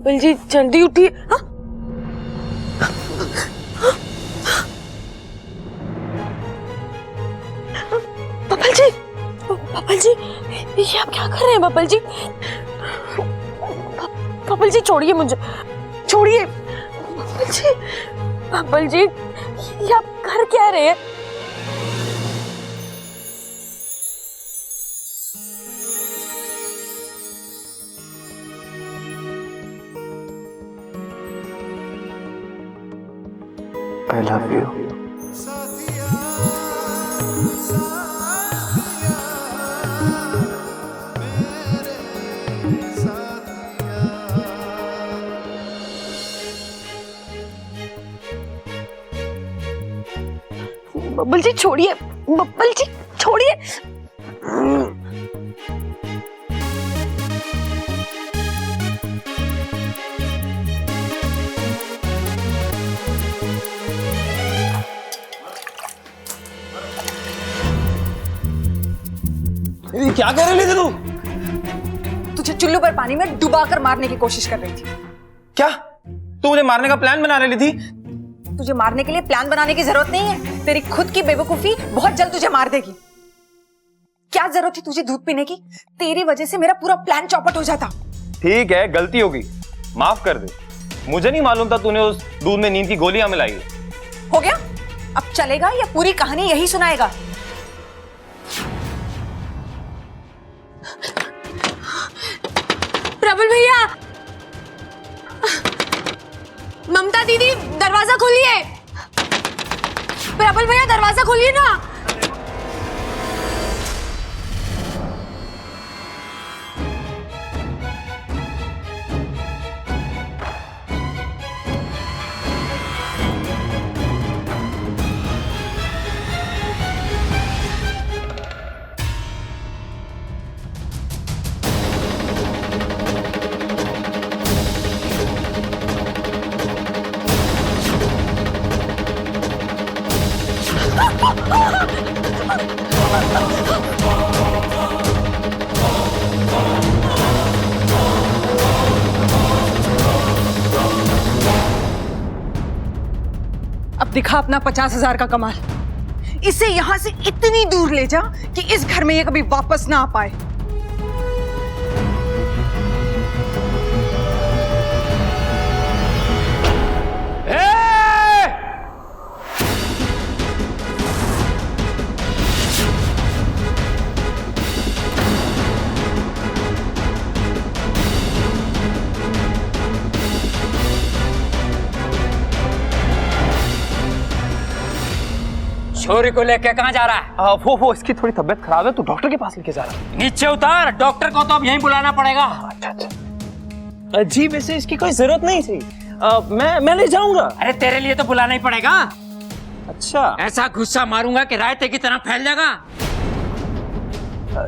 Bubble जी जल्दी उठिए। हाँ? बबल जी ये आप क्या कर रहे हैं बबल जी? बबल जी छोड़िए मुझे, छोड़िए बबल जी। बबल जी ये आप कर क्या रहे हैं? I love you. बबल जी छोड़िए, बबल जी छोड़िए। ये क्या कर रही थी तू? तुझे चुल्लू पर पानी में डुबाकर मारने की कोशिश कर रही थी। क्या तू मुझे मारने का प्लान बना रही थी? तुझे मारने के लिए प्लान बनाने की जरूरत नहीं है। तेरी खुद की बेवकूफी बहुत जल्द तुझे मार देगी। क्या जरूरत थी तुझे दूध पीने की? तेरी वजह से मेरा पूरा प्लान चौपट हो जाता। ठीक है, गलती होगी, माफ कर दे। मुझे नहीं मालूम था तूने उस दूध में नींद की गोलियां मिलाई है। हो गया? अब चलेगा या पूरी कहानी यही सुनाएगा? प्रबल भैया, ममता दीदी दरवाजा खोलिए। प्रबल भैया दरवाजा खोलिए ना। अब दिखा अपना 50,000 का कमाल। इसे यहां से इतनी दूर ले जा कि इस घर में ये कभी वापस ना आ पाए। छोरी को लेके कहाँ जा रहा है? वो इसकी थोड़ी तबीयत खराब है, तो डॉक्टर के पास लेके जा रहा है। नीचे उतार, डॉक्टर को तो अब यहीं बुलाना पड़ेगा। अच्छा। जी वैसे इसकी कोई जरूरत नहीं थी। मैं ले जाऊंगा। अरे तेरे लिए तो बुलाना ही पड़ेगा। अच्छा। ऐसा गुस्सा मारूंगा कि रायते की तरह फैल जाएगा।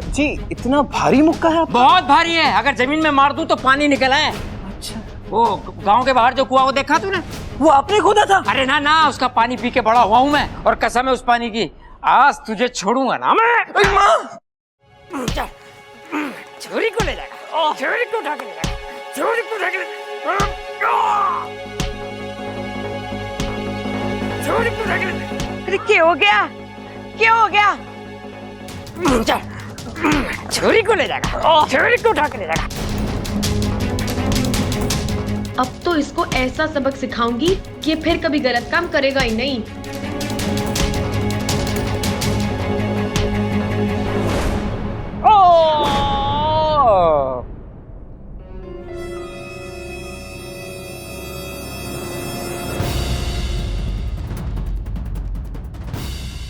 जी इतना भारी मुक्का है आपका? बहुत भारी है, अगर जमीन में मार दूं तो पानी निकल आए। अच्छा। वो गांव के बाहर जो कुआं वो देखा तूने? वो आपने खोदा था? अरे ना ना, उसका पानी पी के बड़ा हुआ हूं मैं, और कसम है उस पानी की, आज तुझे छोड़ूंगा ना मैं। छोरी को ले जाएगा, छोरी को उठा के ले जाएगा, छोरी को उठा के ले छोरी को उठा के ले। अरे क्या हो गया? क्या हो गया? छोरी को ले जाएगा, छोरी को उठा के ले जाएगा। अब तो इसको ऐसा सबक सिखाऊंगी कि फिर कभी गलत काम करेगा ही नहीं।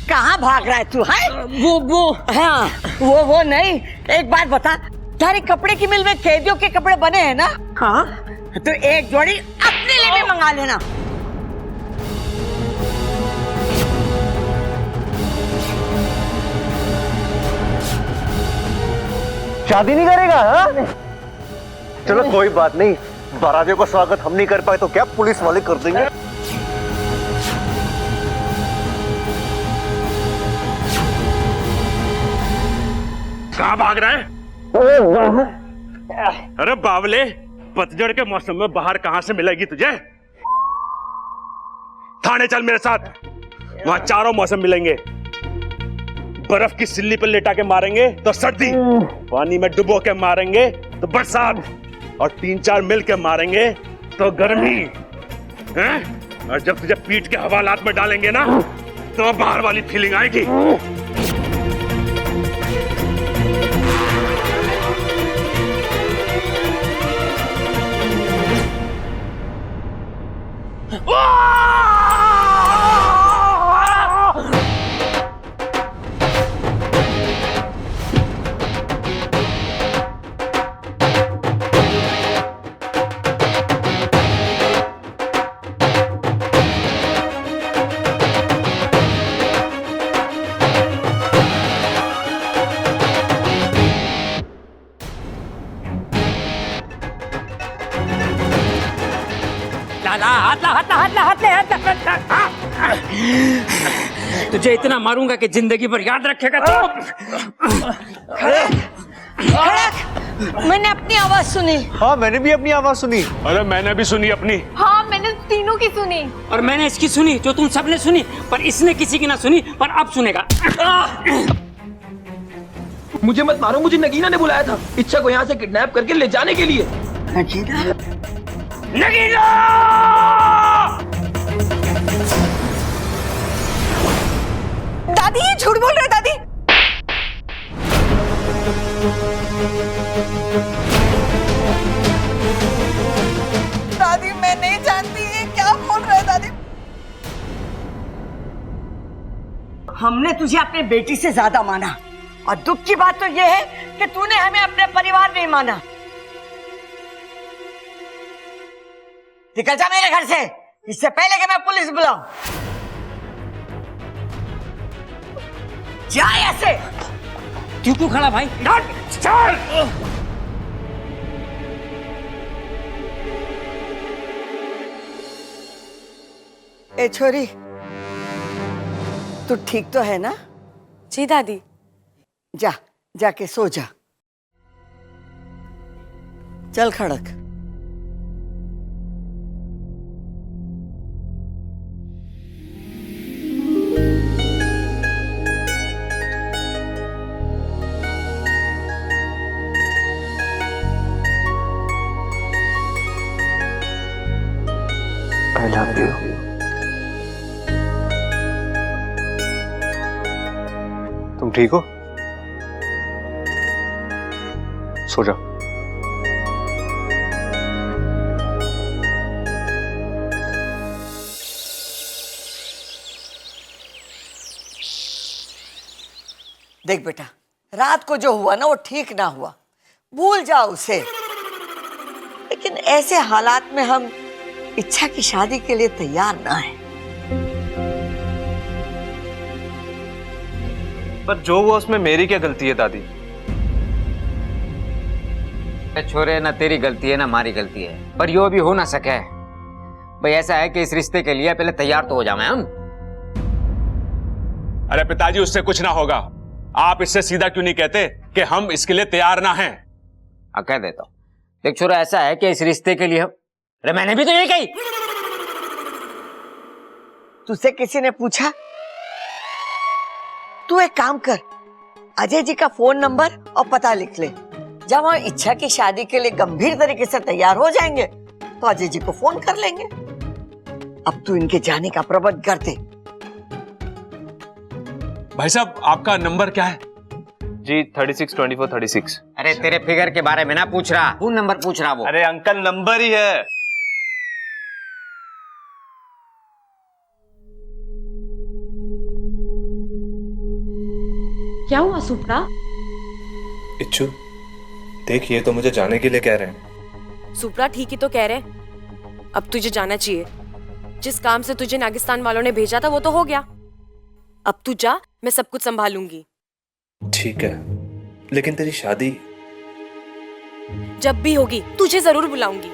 कहाँ भाग रहा है तू? है वो हाँ, वो नहीं। एक बात बता, तारे कपड़े की मिल में कैदियों के कपड़े बने हैं ना? हाँ, तो एक जोड़ी अपने लिए भी मंगा लेना। शादी नहीं करेगा? हाँ? चलो कोई बात नहीं, बारातियों का स्वागत हम नहीं कर पाए तो क्या पुलिस वाले कर देंगे। कहाँ भाग रहा है? अरे बावले, पतझड़ के मौसम में बाहर कहां से मिलेगी तुझे? थाने चल मेरे साथ, वहां चारों मौसम मिलेंगे। बर्फ की सिल्ली पर लेटा के मारेंगे तो सर्दी, पानी में डुबो के मारेंगे तो बरसात, और 3-4 मिल के मारेंगे तो गर्मी हैं? और जब तुझे पीठ के हवालात में डालेंगे ना तो बाहर वाली फीलिंग आएगी। तुझे इतना मारूंगा कि जिंदगी भर याद रखेगा तू। मैंने अपनी आवाज सुनी। हाँ मैंने भी अपनी आवाज सुनी। अरे मैंने भी सुनी अपनी। हाँ मैंने तीनों की सुनी। और मैंने इसकी सुनी जो तुम सबने सुनी, पर इसने किसी की ना सुनी, पर अब सुनेगा। मुझे मत मारो, मुझे नगीना ने बुलाया था इच्छा को यहाँ से किडनैप करके ले जाने के लिए। नगीना! दादी ये झूठ बोल रहे हैं दादी। दादी मैं नहीं जानती ये क्या बोल रहे हैं दादी। हमने तुझे अपनी बेटी से ज्यादा माना, और दुख की बात तो यह है कि तूने हमें अपने परिवार नहीं माना। निकल जा मेरे घर से, इससे पहले कि मैं पुलिस बुलाऊं। जा ऐसे। क्यों खड़ा भाई? चल। ए छोरी, तू ठीक तो है ना? जी दादी। जा, जाके सो जा। चल खड़क। I love you. तुम ठीक हो? सो जाओ। देख बेटा, रात को जो हुआ ना वो ठीक ना हुआ, भूल जाओ उसे। लेकिन ऐसे हालात में हम इच्छा की शादी के लिए तैयार ना है। पर जो हुआ उसमें मेरी क्या गलती है दादी? छोरे, ना तेरी गलती है ना हमारी गलती है, पर यो भी हो ना सके। भाई ऐसा है कि इस रिश्ते के लिए पहले तैयार तो हो जाए हम। अरे पिताजी, उससे कुछ ना होगा। आप इससे सीधा क्यों नहीं कहते कि हम इसके लिए तैयार ना हैं? कह देता हूँ। देख छोरा, ऐसा है कि इस रिश्ते के लिए हम, अरे मैंने भी तो यही कही। तुझसे किसी ने पूछा? तू एक काम कर, अजय जी का फोन नंबर और पता लिख ले। जब हम इच्छा की शादी के लिए गंभीर तरीके से तैयार हो जाएंगे तो अजय जी को फोन कर लेंगे। अब तू इनके जाने का प्रबंध कर दे। भाई साहब, आपका नंबर क्या है? जी 362436। अरे तेरे फिगर के बारे में ना पूछ रहा, फोन नंबर पूछ रहा वो। अरे अंकल, नंबर ही है। क्या हुआ सुप्रा? इच्छु, देख ये तो मुझे जाने के लिए कह रहे हैं। सुप्रा ठीक ही तो कह रहे। अब तुझे जाना चाहिए। जिस काम से तुझे नागिस्तान वालों ने भेजा था वो तो हो गया। अब तू जा, मैं सब कुछ संभालूंगी। ठीक है, लेकिन तेरी शादी जब भी होगी तुझे जरूर बुलाऊंगी।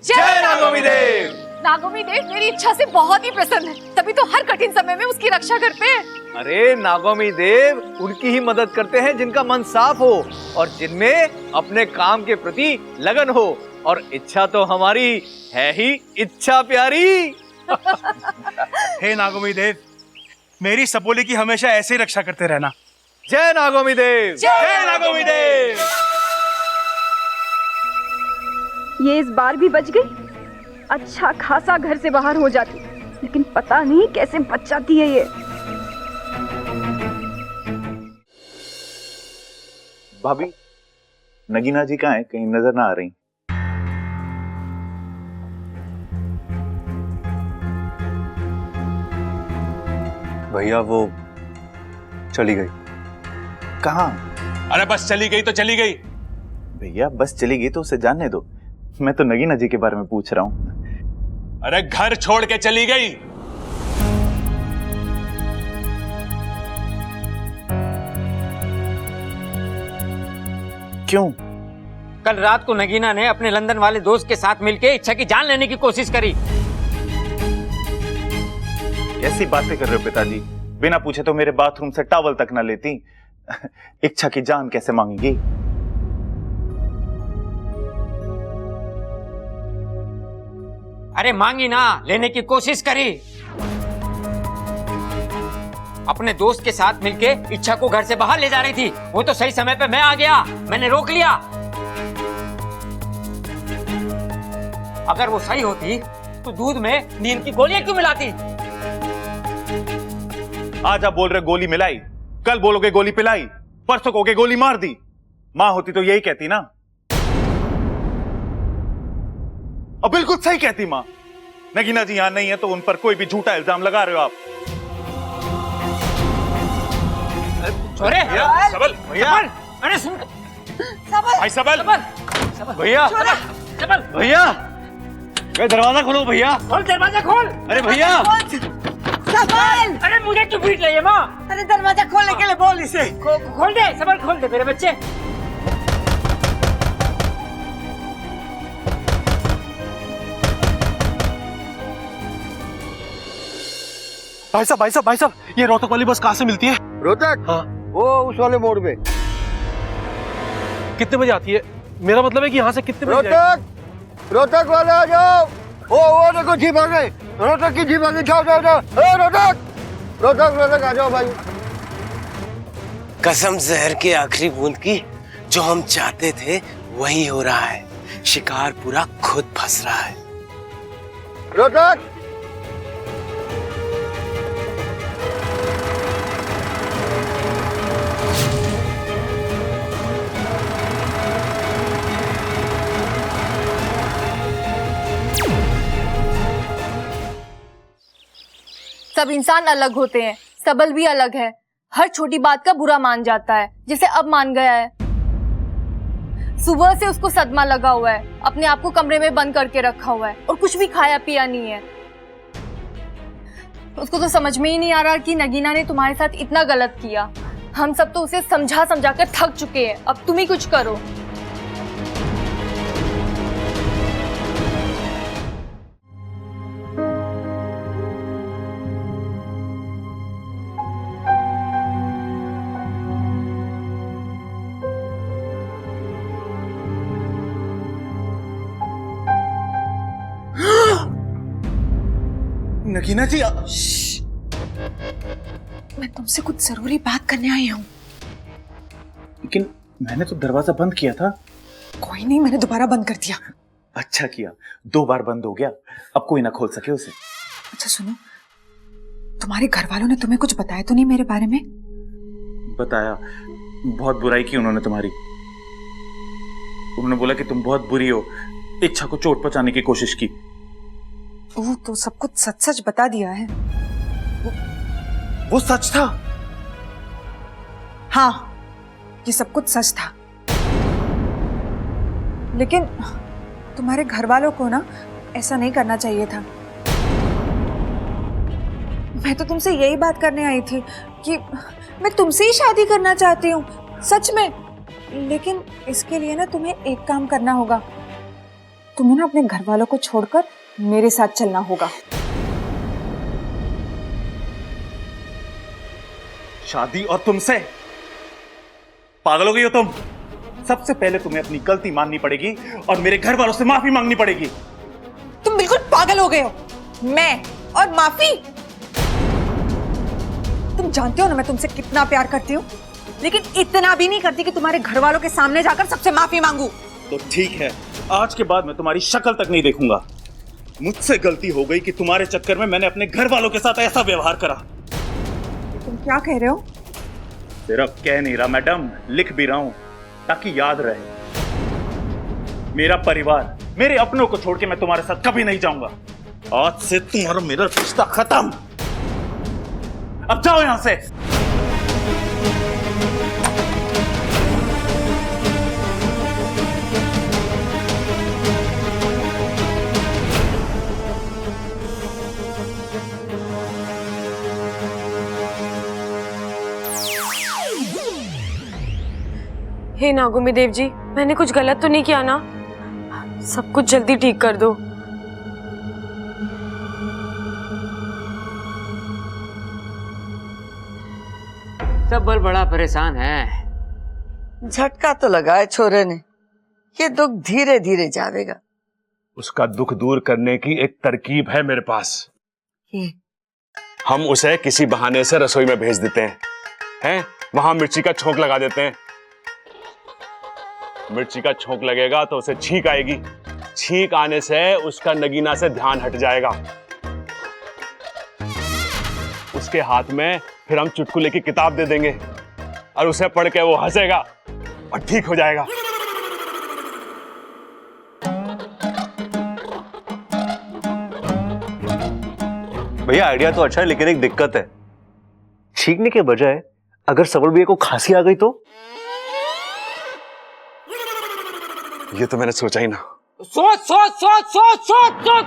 जय नागोमी देव। नागोमी देव मेरी इच्छा से बहुत ही प्रसन्न है, तभी तो हर कठिन समय में उसकी रक्षा करते हैं। अरे नागोमी देव उनकी ही मदद करते हैं जिनका मन साफ हो और जिनमें अपने काम के प्रति लगन हो, और इच्छा तो हमारी है ही इच्छा प्यारी। हे नागोमी देव, मेरी सपोली की हमेशा ऐसे ही रक्षा करते रहना। जय नागोमी देव, जय नागोमी देव। ये इस बार भी बच गई। अच्छा खासा घर से बाहर हो जाती, लेकिन पता नहीं कैसे बच जाती है ये। भाभी, नगीना जी कहाँ है? कहीं नजर ना आ रही। भैया वो चली गई। कहाँ? अरे बस चली गई तो चली गई। भैया बस चली गई तो उसे जानने दो, मैं तो नगीना जी के बारे में पूछ रहा हूँ। अरे घर छोड़ के चली गई। क्यों? कल रात को नगीना ने अपने लंदन वाले दोस्त के साथ मिलकर इच्छा की जान लेने की कोशिश करी। कैसी बातें कर रहे हो पिताजी? बिना पूछे तो मेरे बाथरूम से टॉवल तक ना लेती। इच्छा की जान कैसे मांगेगी? अरे मांगी ना, लेने की कोशिश करी। अपने दोस्त के साथ मिलके इच्छा को घर से बाहर ले जा रही थी। वो तो सही समय पे मैं आ गया, मैंने रोक लिया। अगर वो सही होती तो दूध में नींद की गोलियां क्यों मिलाती? आज आप बोल रहे गोली मिलाई, कल बोलोगे गोली पिलाई, परसों कहोगे गोली मार दी। मां होती तो यही कहती ना। अब बिल्कुल सही कहती मां। नगीना जी यहां नहीं है तो उन पर कोई भी झूठा इल्जाम लगा रहे हो आप। छोरे सबल भैया, अरे सुन भाई सबल भैया भैया दरवाजा खोलो भैया। खोल दरवाजा खोल। अरे भैया सबल, अरे मुझे क्यों पीट रही है माँ? अरे दरवाजा खोलने के लिए बोल इसे। खोल दे सबल, खोल दे मेरे बच्चे। भाई साहब, ये रोहतक वाली बस कहाँ से मिलती है? रोहतक? हाँ। वो उस वाले मोड़ पे। कितने बजे आती है? मेरा मतलब है कि यहाँ से कितने बजे रोहतक, रोहतक वाले आ जाओ। वो देखो जीप आ गई, रोहतक की जीप आ गई। जाओ जाओ जाओ। रोहतक आ जाओ भाई। कसम जहर के आखिरी बूंद की, जो हम चाहते थे वही हो रहा है। शिकार पूरा खुद फंस रहा है। रोहतक, सब इंसान अलग होते हैं, सबल भी अलग है। हर छोटी बात का बुरा मान जाता है, जैसे अब मान गया है। सुबह से उसको सदमा लगा हुआ है, अपने आप को कमरे में बंद करके रखा हुआ है और कुछ भी खाया पिया नहीं है। उसको तो समझ में ही नहीं आ रहा कि नगीना ने तुम्हारे साथ इतना गलत किया। हम सब तो उसे समझा समझा कर थक चुके हैं, अब तुम ही कुछ करो। नगीना जी, मैं तुमसे कुछ जरूरी बात करने आई हूँ। लेकिन मैंने तो दरवाजा बंद किया था। कोई नहीं, मैंने दोबारा बंद कर दिया। अच्छा किया, 2 बार बंद हो गया, अब कोई ना खोल सके उसे। अच्छा सुनो, तुम्हारे घर वालों ने तुम्हें कुछ बताया तो नहीं मेरे बारे में? बताया, बहुत बुराई की उन्होंने तुम्हारी। उन्होंने बोला कि तुम बहुत बुरी हो, इच्छा को चोट पहुंचाने की कोशिश की। ओह, तो सब कुछ सच सच बता दिया है। वो सच था? हाँ, ये सब कुछ सच था। लेकिन तुम्हारे घर वालों को ना ऐसा नहीं करना चाहिए था। मैं तो तुमसे यही बात करने आई थी कि मैं तुमसे ही शादी करना चाहती हूँ, सच में। लेकिन इसके लिए ना तुम्हें एक काम करना होगा। तुम्हें ना अपने घर वालों को छोड़कर मेरे साथ चलना होगा। शादी और तुमसे? पागल हो गई हो तुम? सबसे पहले तुम्हें अपनी गलती माननी पड़ेगी और मेरे घर वालों से माफी मांगनी पड़ेगी। तुम बिल्कुल पागल हो गए हो। मैं और माफी? तुम जानते हो ना मैं तुमसे कितना प्यार करती हूँ, लेकिन इतना भी नहीं करती कि तुम्हारे घर वालों के सामने जाकर सबसे माफी मांगू। तो ठीक है, आज के बाद मैं तुम्हारी शक्ल तक नहीं देखूंगा। मुझसे गलती हो गई कि तुम्हारे चक्कर में मैंने अपने घर वालों के साथ ऐसा व्यवहार करा। तुम क्या कह रहे हो? सिर्फ कह नहीं रहा मैडम, लिख भी रहा हूं ताकि याद रहे। मेरा परिवार, मेरे अपनों को छोड़ के मैं तुम्हारे साथ कभी नहीं जाऊंगा। आज से तुम्हारा मेरा रिश्ता खत्म। अब जाओ यहां से। हे नागुमी देव जी, मैंने कुछ गलत तो नहीं किया ना? सब कुछ जल्दी ठीक कर दो। सब बल बड़ा परेशान है। झटका तो लगा है छोरे ने, ये दुख धीरे धीरे जावेगा। उसका दुख दूर करने की एक तरकीब है मेरे पास। हम उसे किसी बहाने से रसोई में भेज देते हैं, वहां मिर्ची का छोंक लगा देते हैं। मिर्ची का छोंक लगेगा तो उसे छींक आएगी। छींक आने से उसका नगीना से ध्यान हट जाएगा। उसके हाथ में फिर हम चुटकुले की किताब दे देंगे और उसे पढ़ के वो हंसेगा और ठीक हो जाएगा। भैया आइडिया तो अच्छा है, लेकिन एक दिक्कत है। छींकने के बजाय अगर सबल भैया को खांसी आ गई तो? ये तो मैंने सोचा ही ना। सोच सोच सोच सोच सोच सोच।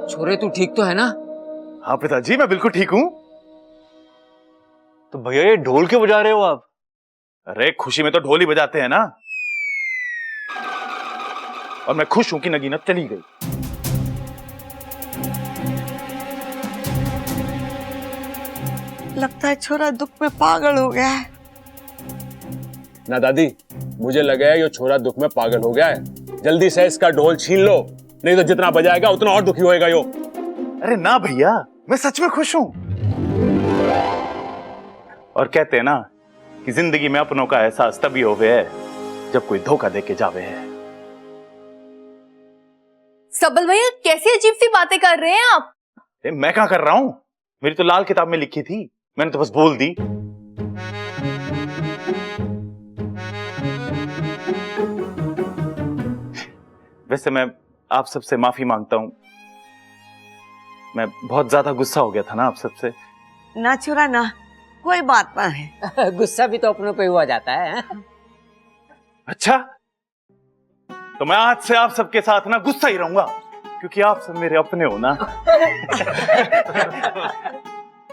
छोरे तू ठीक तो है ना? हाँ पिताजी, मैं बिल्कुल ठीक हूं। तो भैया ये ढोल क्यों बजा रहे हो आप? अरे खुशी में तो ढोल ही बजाते हैं ना। और मैं खुश हूं कि नगीना चली गई। लगता है छोरा दुख में पागल हो गया है। ना दादी, मुझे लगा है ये छोरा दुख में पागल हो गया है। जल्दी से इसका ढोल छीन लो, नहीं तो जितना बजाएगा उतना और दुखी होएगा यो। अरे ना भैया, मैं सच में खुश हूं। और कहते हैं ना कि जिंदगी में अपनों का एहसास तभी होवे है जब कोई धोखा देके जावे है। सबल भैया कैसी अजीब सी बातें कर रहे हैं आप? मैं क्या कर रहा हूं? मेरी तो लाल किताब में लिखी थी, मैंने तो बस बोल दी। वैसे मैं आप सबसे माफी मांगता हूं। मैं बहुत ज्यादा गुस्सा हो गया था ना आप सबसे। ना छोरा ना, कोई बात ना है। गुस्सा भी तो अपनों पे हुआ जाता है। अच्छा, तो मैं आज से आप सबके साथ ना गुस्सा ही रहूंगा, क्योंकि आप सब मेरे अपने हो ना।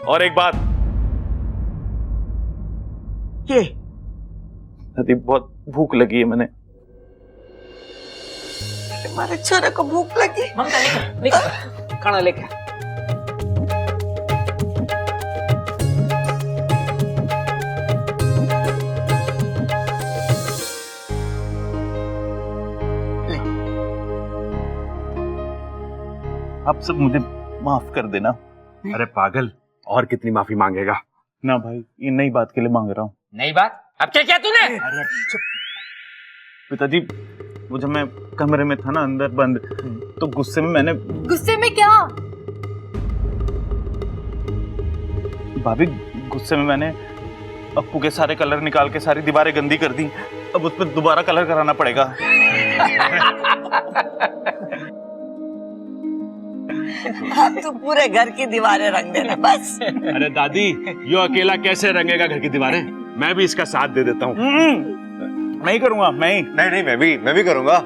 और एक बात, ये नदी बहुत भूख लगी है। मैंने तुम्हारे छोरे को भूख लगी? खाना लेके। आप सब मुझे माफ कर देना। अरे पागल, और कितनी माफी मांगेगा? ना भाई, ये नई बात के लिए मांग रहा हूँ। नई बात? अब क्या किया तूने? अरे पिताजी, वो जब मैं कमरे में था ना अंदर बंद, तो गुस्से में मैंने। गुस्से में क्या? भाभी, गुस्से में मैंने अप्पू के सारे कलर निकाल के सारी दीवारें गंदी कर दी। अब उस पर दोबारा कलर कराना पड़ेगा। अब तू पूरे घर की दीवारें रंग देना बस। अरे दादी, यो अकेला कैसे रंगेगा घर की दीवारें? मैं भी इसका साथ दे देता हूँ। मैं ही करूंगा। मैं ही नहीं, मैं भी करूंगा।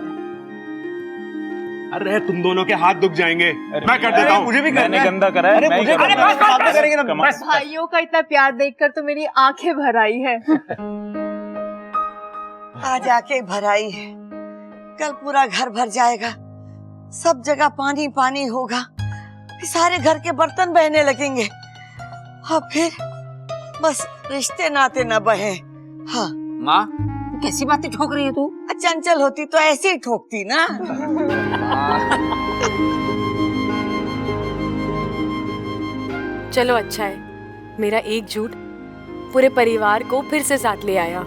अरे तुम दोनों के हाथ दुख जाएंगे, मैं कर देता हूँ। मुझे भी मैंने गंदा करा है। अरे मैं ही मुझे करूंगा। बात करेंगे ना। कमाल। भाइयों का इतना प्यार देखकर तो मेरी आंखें भर आई है। आज आके भराई है, कल पूरा घर भर जाएगा, सब जगह पानी पानी होगा, फिर सारे घर के बर्तन बहने लगेंगे और फिर बस रिश्ते नाते न बहे। हाँ माँ कैसी बातें ठोक रही है तू? चंचल होती तो ऐसे ही ठोकती ना। चलो अच्छा है, मेरा एक झूठ पूरे परिवार को फिर से साथ ले आया।